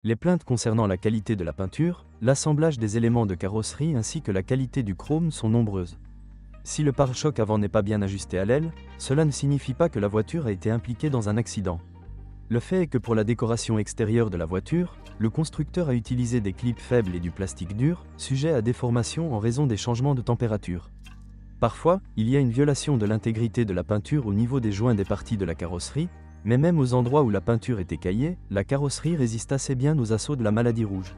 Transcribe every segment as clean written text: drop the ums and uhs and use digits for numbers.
Les plaintes concernant la qualité de la peinture, l'assemblage des éléments de carrosserie ainsi que la qualité du chrome sont nombreuses. Si le pare-choc avant n'est pas bien ajusté à l'aile, cela ne signifie pas que la voiture a été impliquée dans un accident. Le fait est que pour la décoration extérieure de la voiture, le constructeur a utilisé des clips faibles et du plastique dur, sujet à déformation en raison des changements de température. Parfois, il y a une violation de l'intégrité de la peinture au niveau des joints des parties de la carrosserie, mais même aux endroits où la peinture est écaillée, la carrosserie résiste assez bien aux assauts de la maladie rouge.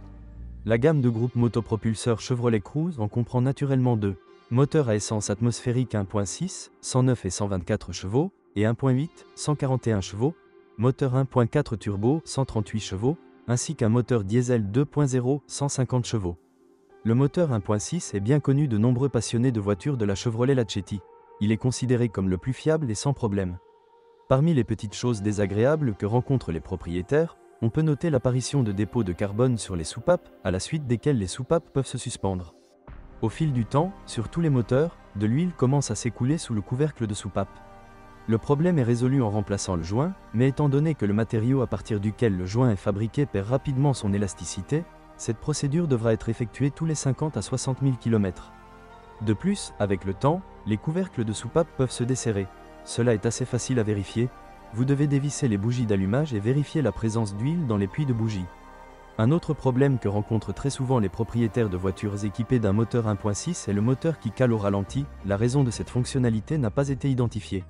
La gamme de groupe motopropulseur Chevrolet Cruze en comprend naturellement deux. Moteur à essence atmosphérique 1.6, 109 et 124 chevaux, et 1.8, 141 chevaux, moteur 1.4 turbo, 138 chevaux, ainsi qu'un moteur diesel 2.0, 150 chevaux. Le moteur 1.6 est bien connu de nombreux passionnés de voitures de la Chevrolet Lachetti. Il est considéré comme le plus fiable et sans problème. Parmi les petites choses désagréables que rencontrent les propriétaires, on peut noter l'apparition de dépôts de carbone sur les soupapes, à la suite desquels les soupapes peuvent se suspendre. Au fil du temps, sur tous les moteurs, de l'huile commence à s'écouler sous le couvercle de soupape. Le problème est résolu en remplaçant le joint, mais étant donné que le matériau à partir duquel le joint est fabriqué perd rapidement son élasticité, cette procédure devra être effectuée tous les 50 à 60 000 km. De plus, avec le temps, les couvercles de soupape peuvent se desserrer. Cela est assez facile à vérifier. Vous devez dévisser les bougies d'allumage et vérifier la présence d'huile dans les puits de bougies. Un autre problème que rencontrent très souvent les propriétaires de voitures équipées d'un moteur 1.6 est le moteur qui cale au ralenti. La raison de cette fonctionnalité n'a pas été identifiée.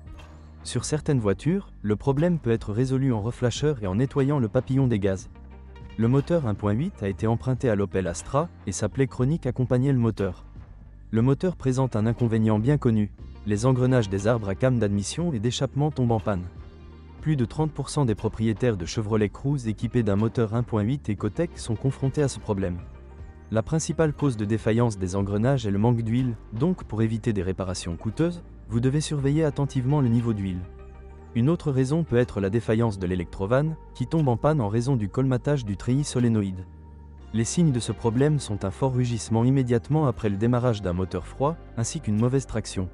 Sur certaines voitures, le problème peut être résolu en reflasheur et en nettoyant le papillon des gaz. Le moteur 1.8 a été emprunté à l'Opel Astra et sa plaie chronique accompagnait le moteur. Le moteur présente un inconvénient bien connu. Les engrenages des arbres à cames d'admission et d'échappement tombent en panne. Plus de 30% des propriétaires de Chevrolet Cruze équipés d'un moteur 1.8 Ecotec sont confrontés à ce problème. La principale cause de défaillance des engrenages est le manque d'huile, donc pour éviter des réparations coûteuses, vous devez surveiller attentivement le niveau d'huile. Une autre raison peut être la défaillance de l'électrovanne, qui tombe en panne en raison du colmatage du treillis solénoïde. Les signes de ce problème sont un fort rugissement immédiatement après le démarrage d'un moteur froid, ainsi qu'une mauvaise traction.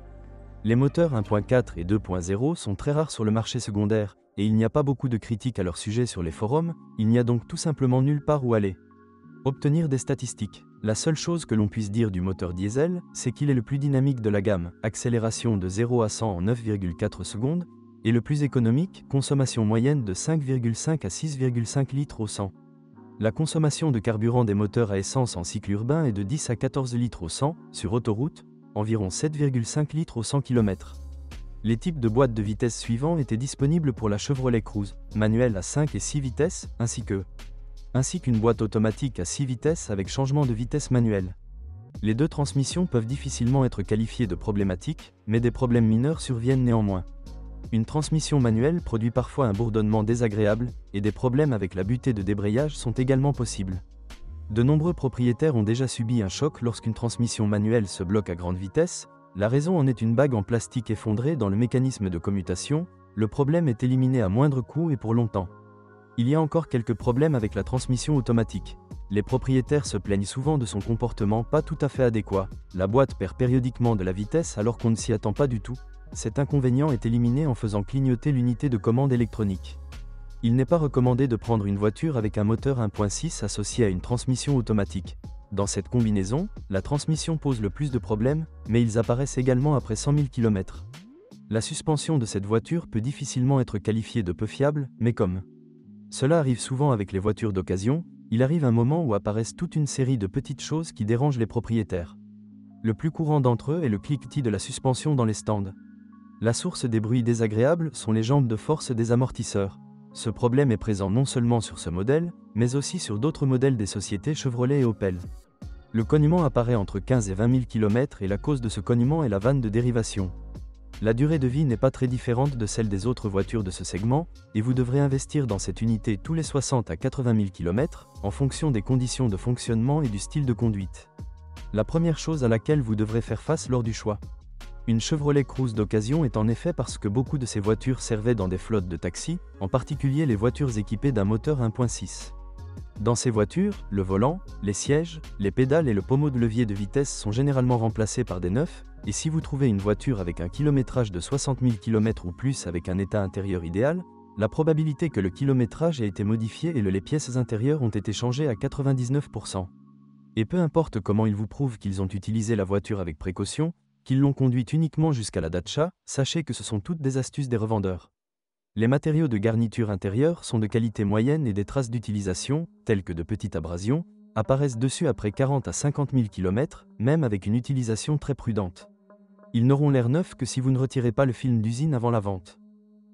Les moteurs 1.4 et 2.0 sont très rares sur le marché secondaire, et il n'y a pas beaucoup de critiques à leur sujet sur les forums, il n'y a donc tout simplement nulle part où aller. Obtenir des statistiques. La seule chose que l'on puisse dire du moteur diesel, c'est qu'il est le plus dynamique de la gamme, accélération de 0 à 100 en 9,4 secondes, et le plus économique, consommation moyenne de 5,5 à 6,5 litres au 100. La consommation de carburant des moteurs à essence en cycle urbain est de 10 à 14 litres au 100, sur autoroute, environ 7,5 litres au 100 km. Les types de boîtes de vitesse suivants étaient disponibles pour la Chevrolet Cruze, manuelle à 5 et 6 vitesses, ainsi qu'une boîte automatique à 6 vitesses avec changement de vitesse manuel. Les deux transmissions peuvent difficilement être qualifiées de problématiques, mais des problèmes mineurs surviennent néanmoins. Une transmission manuelle produit parfois un bourdonnement désagréable, et des problèmes avec la butée de débrayage sont également possibles. De nombreux propriétaires ont déjà subi un choc lorsqu'une transmission manuelle se bloque à grande vitesse. La raison en est une bague en plastique effondrée dans le mécanisme de commutation. Le problème est éliminé à moindre coût et pour longtemps. Il y a encore quelques problèmes avec la transmission automatique. Les propriétaires se plaignent souvent de son comportement pas tout à fait adéquat. La boîte perd périodiquement de la vitesse alors qu'on ne s'y attend pas du tout. Cet inconvénient est éliminé en faisant clignoter l'unité de commande électronique. Il n'est pas recommandé de prendre une voiture avec un moteur 1.6 associé à une transmission automatique. Dans cette combinaison, la transmission pose le plus de problèmes, mais ils apparaissent également après 100 000 km. La suspension de cette voiture peut difficilement être qualifiée de peu fiable, mais comme cela arrive souvent avec les voitures d'occasion, il arrive un moment où apparaissent toute une série de petites choses qui dérangent les propriétaires. Le plus courant d'entre eux est le cliquetis de la suspension dans les stands. La source des bruits désagréables sont les jambes de force des amortisseurs. Ce problème est présent non seulement sur ce modèle, mais aussi sur d'autres modèles des sociétés Chevrolet et Opel. Le cognement apparaît entre 15 et 20 000 km et la cause de ce cognement est la vanne de dérivation. La durée de vie n'est pas très différente de celle des autres voitures de ce segment, et vous devrez investir dans cette unité tous les 60 à 80 000 km, en fonction des conditions de fonctionnement et du style de conduite. La première chose à laquelle vous devrez faire face lors du choix. Une Chevrolet Cruze d'occasion est en effet parce que beaucoup de ces voitures servaient dans des flottes de taxis, en particulier les voitures équipées d'un moteur 1.6. Dans ces voitures, le volant, les sièges, les pédales et le pommeau de levier de vitesse sont généralement remplacés par des neufs, et si vous trouvez une voiture avec un kilométrage de 60 000 km ou plus avec un état intérieur idéal, la probabilité que le kilométrage ait été modifié et les pièces intérieures ont été changées à 99%. Et peu importe comment ils vous prouvent qu'ils ont utilisé la voiture avec précaution, qu'ils l'ont conduite uniquement jusqu'à la datcha, sachez que ce sont toutes des astuces des revendeurs. Les matériaux de garniture intérieure sont de qualité moyenne et des traces d'utilisation, telles que de petites abrasions, apparaissent dessus après 40 à 50 000 km, même avec une utilisation très prudente. Ils n'auront l'air neufs que si vous ne retirez pas le film d'usine avant la vente.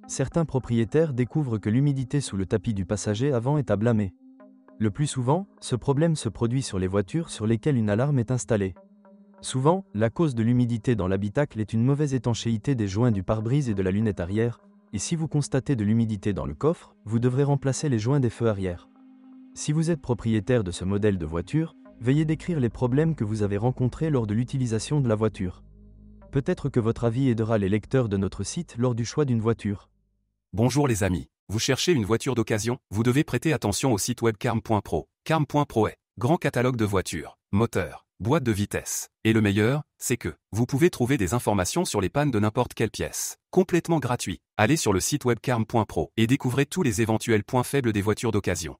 Certains propriétaires découvrent que l'humidité sous le tapis du passager avant est à blâmer. Le plus souvent, ce problème se produit sur les voitures sur lesquelles une alarme est installée. Souvent, la cause de l'humidité dans l'habitacle est une mauvaise étanchéité des joints du pare-brise et de la lunette arrière, et si vous constatez de l'humidité dans le coffre, vous devrez remplacer les joints des feux arrière. Si vous êtes propriétaire de ce modèle de voiture, veuillez décrire les problèmes que vous avez rencontrés lors de l'utilisation de la voiture. Peut-être que votre avis aidera les lecteurs de notre site lors du choix d'une voiture. Bonjour les amis, vous cherchez une voiture d'occasion, vous devez prêter attention au site web carm.pro. Carm.pro est grand catalogue de voitures, moteurs, boîtes de vitesse. Et le meilleur, c'est que vous pouvez trouver des informations sur les pannes de n'importe quelle pièce. Complètement gratuit. Allez sur le site web carm.pro et découvrez tous les éventuels points faibles des voitures d'occasion.